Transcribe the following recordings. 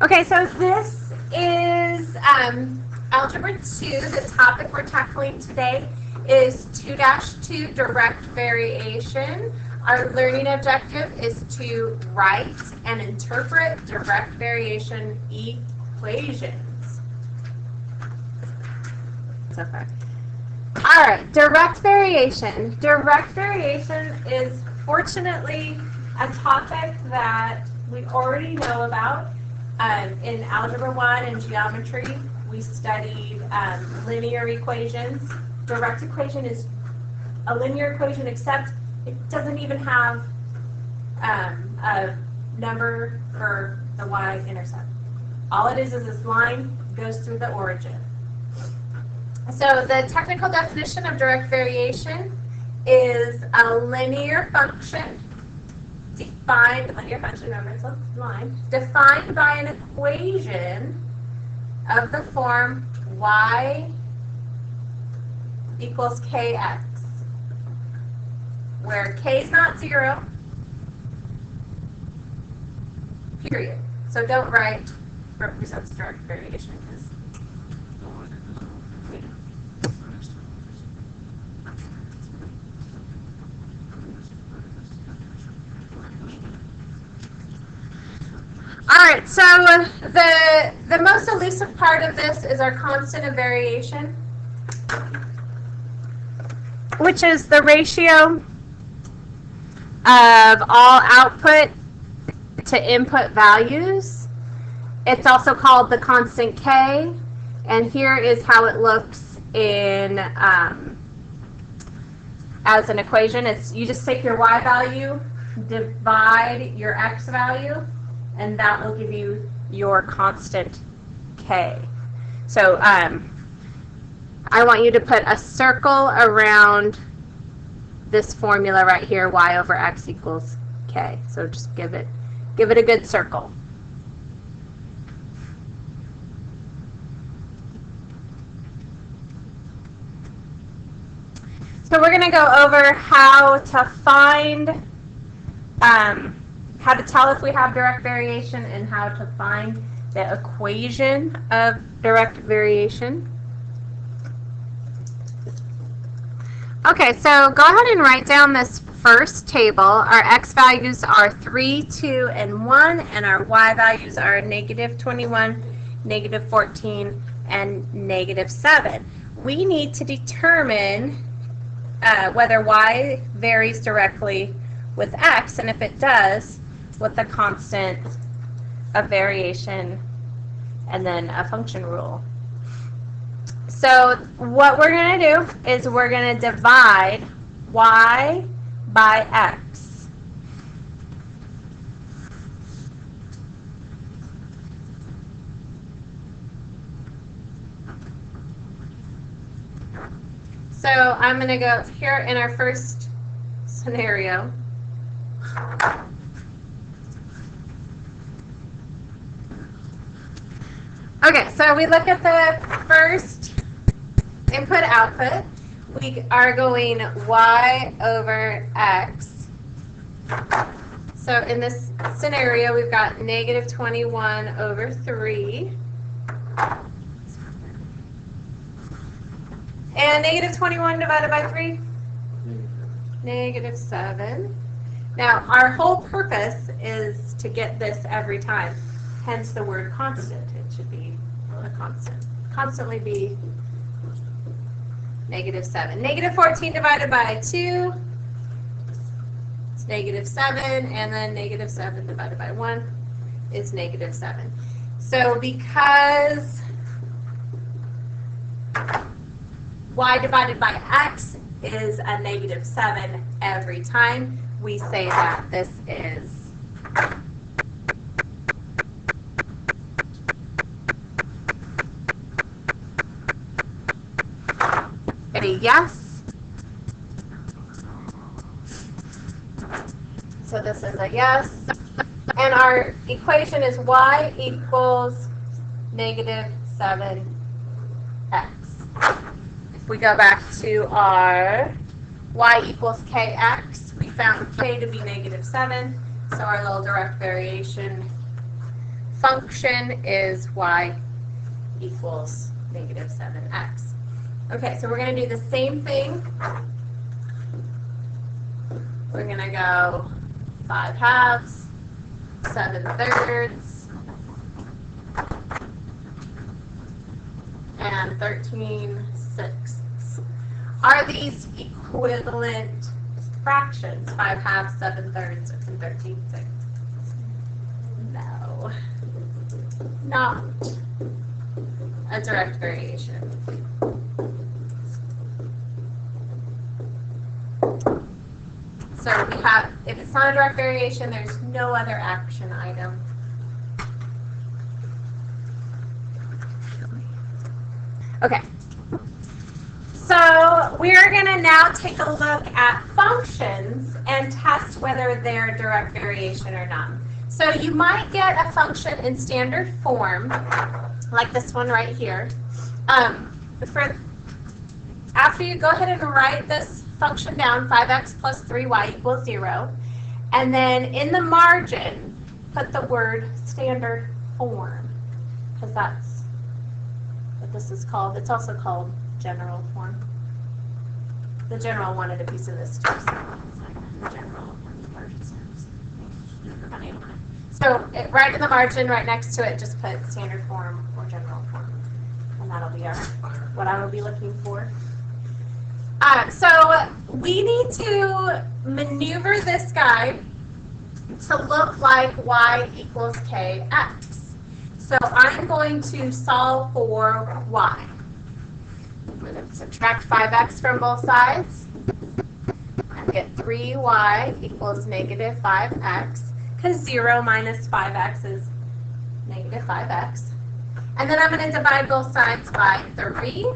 Okay, so this is Algebra 2. The topic we're tackling today is 2-2 direct variation. Our learning objective is to write and interpret direct variation equations. Okay. All right, direct variation. Direct variation is fortunately a topic that we already know about. In Algebra 1 and geometry, we studied linear equations. Direct equation is a linear equation, except it doesn't even have a number for the y-intercept. All it is this line goes through the origin. So the technical definition of direct variation is a linear function defined by an equation of the form y equals kx, where k is not 0, period. So don't write represents direct variation. Alright, so the most elusive part of this is our constant of variation, which is the ratio of all output to input values. It's also called the constant k, and here is how it looks in as an equation. It's you just take your y value, divide your x value, and that will give you your constant k. So I want you to put a circle around this formula right here, y over x equals k. So just give it a good circle. So we're going to go over how to find how to tell if we have direct variation and how to find the equation of direct variation. Okay, so go ahead and write down this first table. Our x values are 3, 2, and 1, and our y values are -21, -14, and -7. We need to determine whether y varies directly with x, and if it does, with the constant of variation and then a function rule. So what we're going to do is we're going to divide y by x. So I'm going to go here in our first scenario. Okay, so we look at the first input-output. We are going y over x. So in this scenario, we've got -21 over 3. And -21 divided by 3? -7. Now, our whole purpose is to get this every time, hence the word constant. It should be a constant. Constantly be -7. -14 divided by 2 is -7, and then -7 divided by 1 is -7. So because y divided by x is a -7 every time, we say that this is a yes. So this is a yes. And our equation is y equals -7x. If we go back to our y equals kx, we found k to be -7, so our little direct variation function is y equals negative 7x. Okay, so we're going to do the same thing. We're going to go 5/2, 7/3, and 13/6. Are these equivalent fractions? 5/2, 7/3, and 13/6. No, not a direct variation. So we have, if it's not a direct variation, there's no other action item. Okay. So we're going to now take a look at functions and test whether they're direct variation or not. So you might get a function in standard form, like this one right here. After you go ahead and write this function down, 5x plus 3y equals 0, and then in the margin, put the word standard form, because that's what this is called. It's also called general form. The general wanted a piece of this too, so it's like the general funny. So right in the margin, right next to it, just put standard form or general form, and that'll be what I will be looking for. So we need to maneuver this guy to look like y equals kx. So I'm going to solve for y. I'm going to subtract 5x from both sides and get 3y equals negative 5x, because 0 minus 5x is negative 5x. And then I'm going to divide both sides by 3.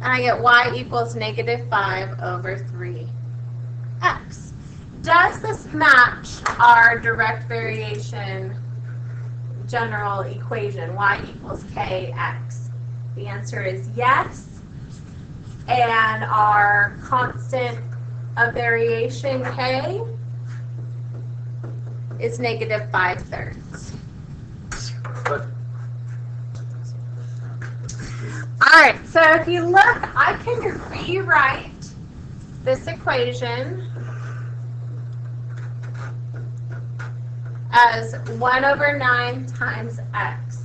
And I get y equals negative 5 over 3x. Does this match our direct variation general equation, y equals kx? The answer is yes. And our constant of variation k is negative 5/3. All right, so if you look, I can rewrite this equation as 1 over 9 times x.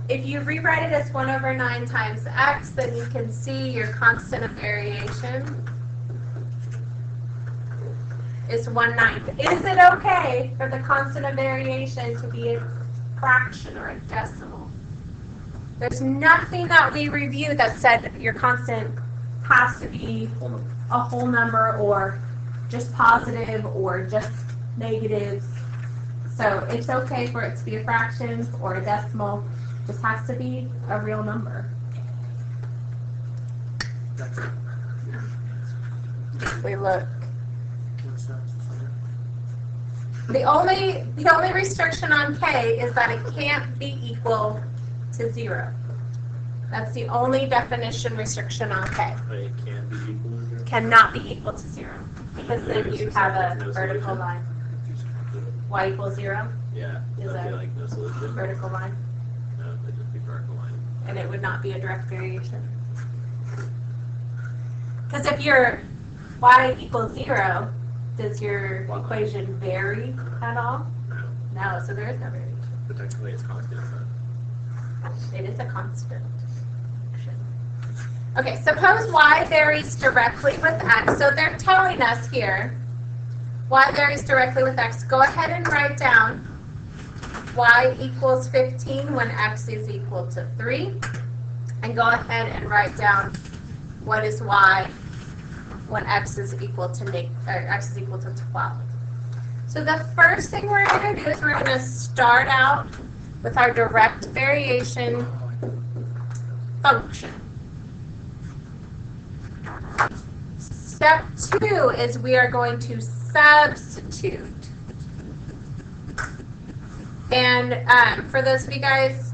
If you rewrite it as 1 over 9 times x, then you can see your constant of variation is 1/9. Is it okay for the constant of variation to be a fraction or a decimal? There's nothing that we reviewed that said your constant has to be a whole number or just positive or just negative. So it's okay for it to be a fraction or a decimal. It just has to be a real number. We look. The only restriction on k is that it can't be equal to 0. That's the only definition restriction on k. But it can be equal to 0? Cannot be equal to 0. Because then you have a vertical line. Y equals 0 Yeah. is That'd be a like no solution. vertical line. No, it'd just be vertical line. And it would not be a direct variation. Because if your y equals 0, does your equation vary at all? No. No, so there is no variation. But technically it's constant, isn't it? It is a constant. Okay, suppose y varies directly with x. So they're telling us here, y varies directly with x. Go ahead and write down y equals 15 when x is equal to 3. And go ahead and write down what is y when x is equal to 12. So the first thing we're going to do is we're going to start out with our direct variation function. Step 2 is we are going to substitute. And for those of you guys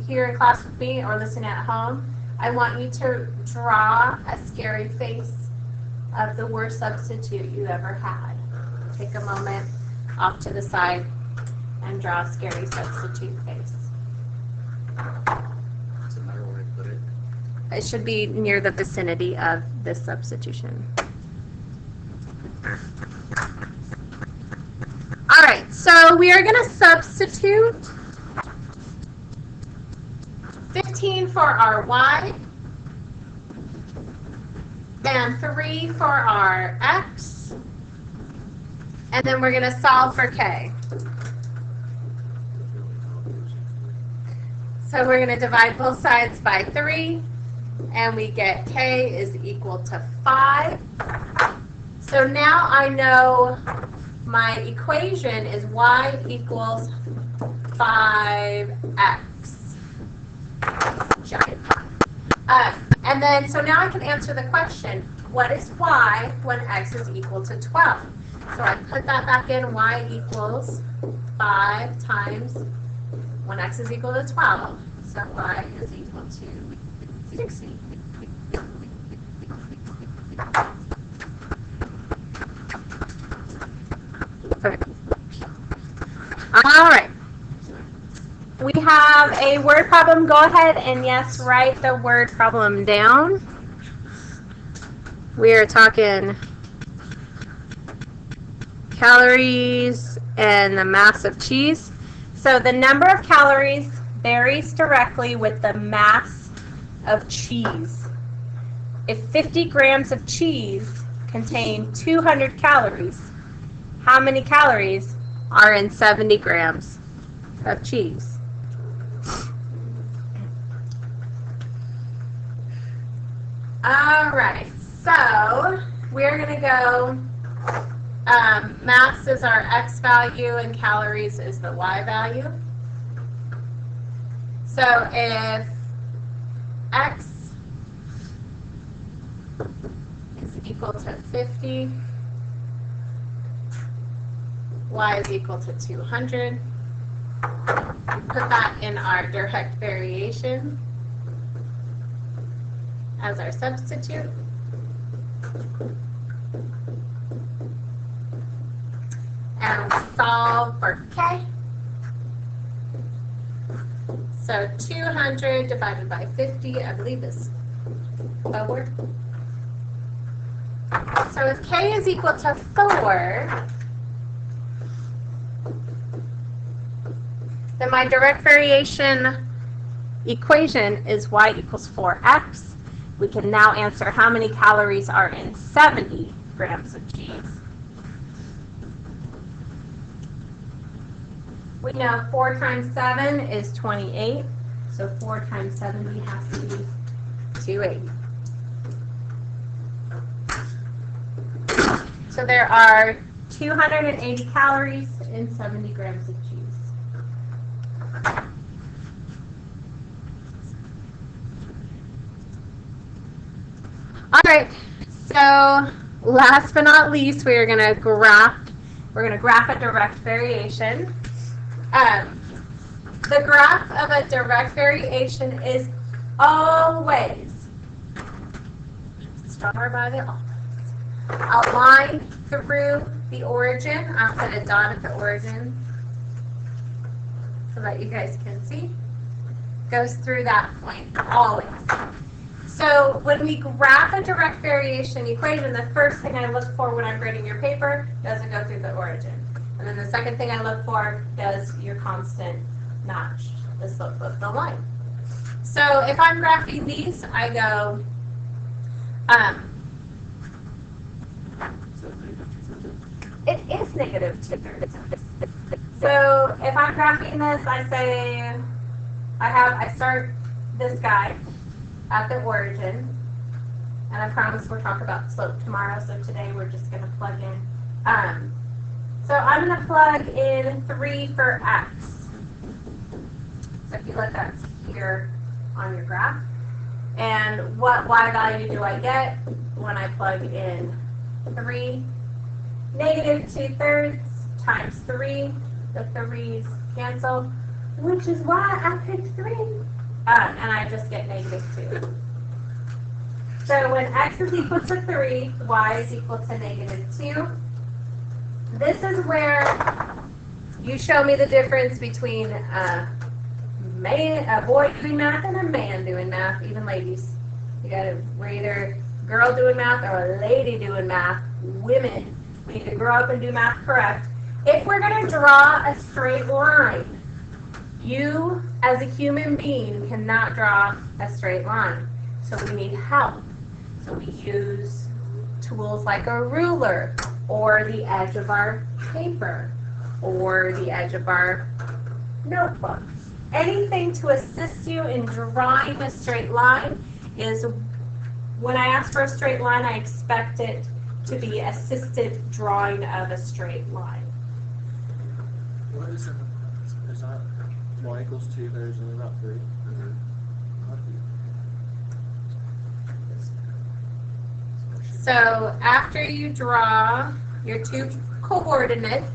here in class with me or listening at home, I want you to draw a scary face of the worst substitute you ever had. Take a moment off to the side and draw a scary substitute face. Does it matter where I put it? It should be near the vicinity of this substitution. All right, so we are going to substitute 15 for our y and 3 for our x, and then we're going to solve for k. So we're going to divide both sides by 3, and we get k is equal to 5. So now I know my equation is y equals 5x. Giant. And then, so now I can answer the question, what is y when x is equal to 12? So I put that back in, y equals 5 times when x is equal to 12. So y is equal to 60. Okay. All right. We have a word problem. Go ahead and, yes, write the word problem down. We are talking calories and the mass of cheese. So the number of calories varies directly with the mass of cheese. If 50 grams of cheese contain 200 calories, how many calories are in 70 grams of cheese? All right, so we're going to go, mass is our x value and calories is the y value. So if x is equal to 50, y is equal to 200, we put that in our direct variation as our substitute. And solve for k. So 200 divided by 50, I believe, is 4. So if k is equal to 4, then my direct variation equation is y equals 4x. We can now answer how many calories are in 70 grams of cheese. We know 4 times 7 is 28, so 4 times 70 has to be 280. So there are 280 calories in 70 grams of cheese. All right, so last but not least, we're going to graph a direct variation. The graph of a direct variation is always star by the a line through the origin. I'll put a dot at the origin so that you guys can see. Goes through that point, always. So when we graph a direct variation equation, the first thing I look for when I'm grading your paper, does it go through the origin? And then the second thing I look for, does your constant match the slope of the line? So if I'm graphing these, I go, it is negative 2/3. So if I'm graphing this, I say, I start this guy at the origin, and I promise we'll talk about slope tomorrow, so today we're just going to plug in. So I'm going to plug in 3 for x. So if you look up here on your graph, and what y value do I get when I plug in 3? Negative 2/3 times 3, the 3's cancel, which is why I picked 3. And I just get negative 2. So when x is equal to 3, y is equal to negative 2. This is where You show me the difference between a boy doing math and a man doing math, even ladies. We're either a girl doing math or a lady doing math. Women, we need to grow up and do math correct. If we're going to draw a straight line, you as a human being cannot draw a straight line. So we need help. So we use tools like a ruler or the edge of our paper or the edge of our notebook. Anything to assist you in drawing a straight line is, when I ask for a straight line, I expect it to be assisted drawing of a straight line. What is it? Is that y equals 2, there's only about 3? So after you draw your two coordinates,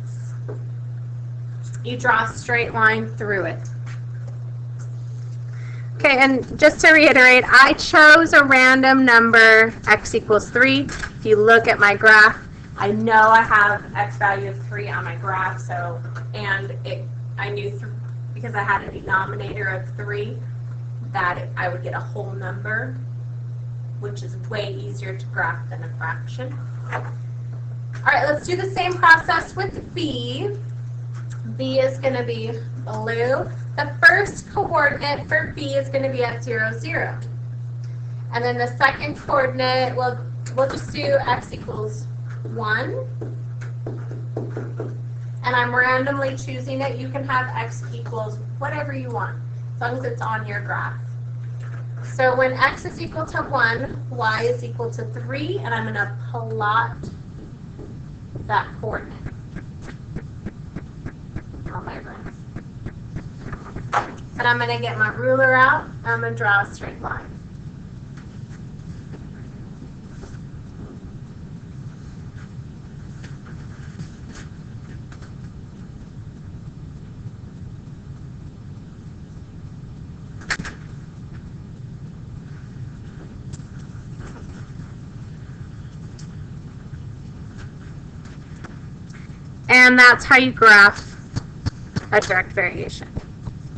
you draw a straight line through it. Okay, and just to reiterate, I chose a random number, x equals 3. If you look at my graph, I know I have x value of 3 on my graph, I knew because I had a denominator of 3 that I would get a whole number, which is way easier to graph than a fraction. All right, let's do the same process with b. b is going to be blue. The first coordinate for b is going to be at 0, 0. And then the second coordinate, we'll just do x equals 1. And I'm randomly choosing it. You can have x equals whatever you want, as long as it's on your graph. So when x is equal to 1, y is equal to 3, and I'm going to plot that coordinate on my graph. And I'm going to get my ruler out, and I'm going to draw a straight line. And that's how you graph a direct variation.